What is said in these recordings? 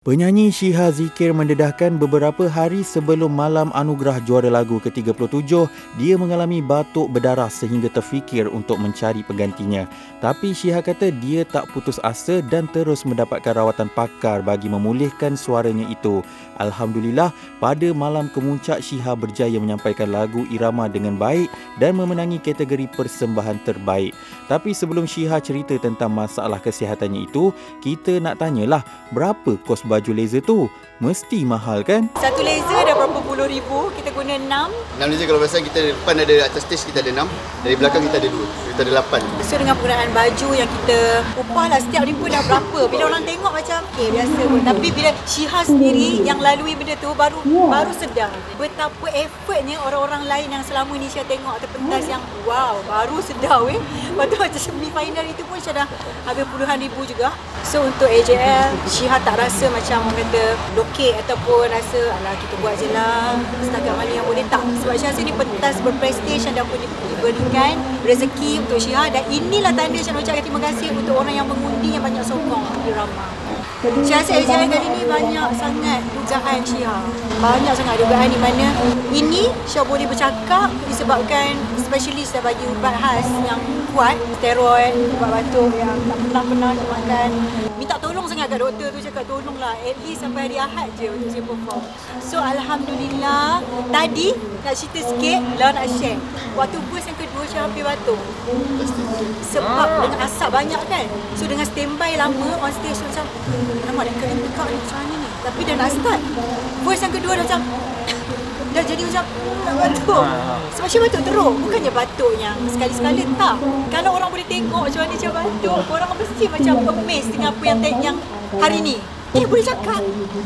Penyanyi Syiha Zikir mendedahkan beberapa hari sebelum malam anugerah juara lagu ke-37, dia mengalami batuk berdarah sehingga terfikir untuk mencari penggantinya. Tapi Syiha kata dia tak putus asa dan terus mendapatkan rawatan pakar bagi memulihkan suaranya itu. Alhamdulillah, pada malam kemuncak Syiha berjaya menyampaikan lagu irama dengan baik dan memenangi kategori persembahan terbaik. Tapi sebelum Syiha cerita tentang masalah kesihatannya itu, kita nak tanyalah berapa kos baju laser tu? Mesti mahal kan? Satu laser dah berapa puluh ribu, kita guna 6. 6 laser kalau biasa kita depan ada atas stage kita ada 6, dari belakang kita ada 2, kita ada 8. So dengan penggunaan baju yang kita upah lah setiap hari pun dah berapa. Bila orang tengok macam biasa pun. Tapi bila Syiha sendiri yang lalui benda tu baru sedar betapa effortnya orang-orang lain yang selama ni Syiha tengok atau pentas yang wow, baru sedar Lepas tu macam semi-final itu pun Syiha dah habis puluhan ribu juga. So untuk AJL, Syiha tak rasa macam orang kata lokek ataupun rasa alah kita buat je lah setakat mana yang boleh, tak. Sebab Syiha rasa ni pentas berprestij yang dapat diberikan rezeki untuk Syiha, dan inilah tanda Syiha ucapkan terima kasih untuk orang yang mengundi yang banyak sokong drama. Syiha rasa AJL kali ni banyak sangat dugaan Syiha. Banyak sangat dugaan di mana ini Syiha boleh bercakap disebabkan spesialis dah bagi ubat khas yang kuat, steroid, ubat batuk yang tak pernah makan. Minta tolong sangat kat doktor tu, cakap tolonglah at least sampai hari Ahad je untuk saya perform. So Alhamdulillah, tadi nak cerita sikit lah, nak share. Waktu verse yang kedua Syiha hampir batuk. Sebab dengan asap banyak kan. So dengan standby lama on stage macam nama nak kena tekak ni macam mana ni. Tapi dah nak start. Verse yang kedua dah macam dah jadi macam nak batuk. Sebab Syiha batuk teruk. Bukannya batuknya sekali-sekala, tak. Kalau orang boleh tengok macam mana Syiha batuk, orang mesti macam amazed dengan apa yang hari ni. Boleh cakap?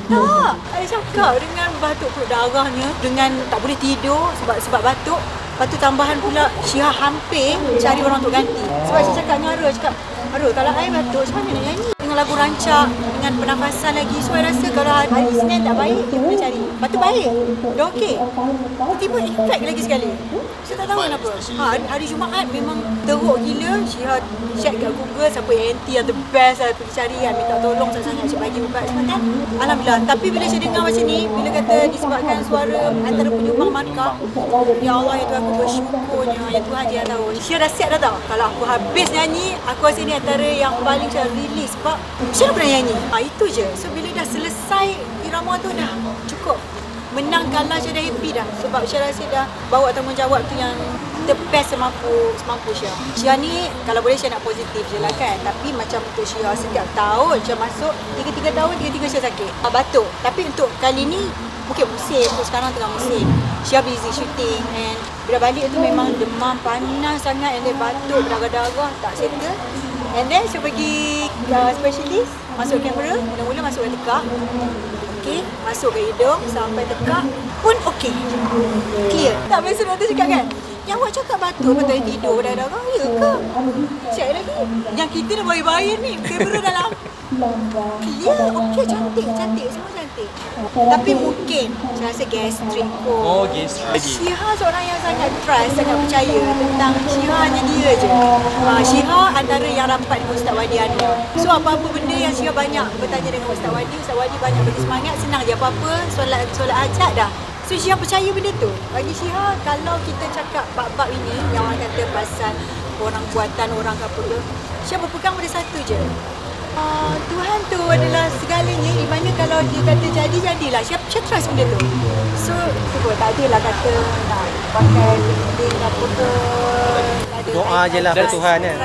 Tak. Ada cakap dengan batuk perut darahnya, dengan tak boleh tidur sebab batuk. Lepas tu tambahan pula Syiha hampir cari orang untuk ganti. Sebab saya cakap dengan Arul, cakap Arul, kalau I batuk macam mana nak nyanyi? Dengan lagu rancak, dengan pernafasan lagi. So I rasa kalau hari Isnin tak baik, kita boleh cari. Lepas tu baik, dah okey. Tiba efek lagi sekali. Saya tak tahu kenapa. Hari Jumaat memang teruk gila. Syiha check kat Google siapa ANT yang the best lah, pergi cari kan, minta tolong sangat-sangat Syiha bagi ubat semua kan. Alhamdulillah. Tapi bila saya dengar macam ni, bila kata disebabkan suara antara penyumbang markah, ya Allah, ya Tuhan, aku bersyukurnya, ya Tuhan je yang tahu. Syiha dah siap dah tau. Kalau aku habis nyanyi, aku rasa ni antara yang paling Syiha release. Sebab Syiha pernah nyanyi. Itu je. So bila dah selesai irama tu dah cukup. Menang kalah Syiha dah happy dah. Sebab Syiha rasa dah bawa tanggungjawab tu yang the best semampu Syiha. Syiha ni kalau boleh Syiha nak positif je lah kan. Tapi macam untuk Syiha setiap tahun Syiha masuk 3 tahun Syiha sakit batuk. Tapi untuk kali ni mungkin musim, untuk sekarang tengah musim, Syiha busy shooting, and bila balik tu memang demam panas sangat, and then batuk berdarah-darah tak settle. And then Syiha pergi specialist, masuk kamera, mula-mula masuk ke tekak. Okey, masuk ke hidung sampai tekak pun okey. Clear. Tak biasa doktor cakap kan, yang awak cakap batuk betul tidur berdarah-darah, ya ke? Check lagi. Yang kita dah bayar-bayar ni, kamera dalam clear, okey, cantik, semua cantik. Tapi mungkin saya rasa gastrik pun. Oh, gastrik lagi. Syiha seorang yang sangat trust, sangat percaya tentang Syiha hanya dia je. Syiha antara yang rapat dengan Ustaz Wadi ada. So apa-apa benda yang Syiha banyak bertanya dengan Ustaz Wadi banyak bagi semangat, senang je apa-apa, solat hajat dah. So Syiha percaya benda tu. Bagi Syiha, kalau kita cakap bab-bab ini yang orang kata pasal orang buatan orang ke apa ke, Syiha berpegang pada satu je. Tuhan tu adalah segalanya, di mana kalau dia kata jadi, jadilah. Syiha trust benda tu. So tu pun tak adalah kata nak pakai penting apa ke. Doa je lah pada Tuhan kan.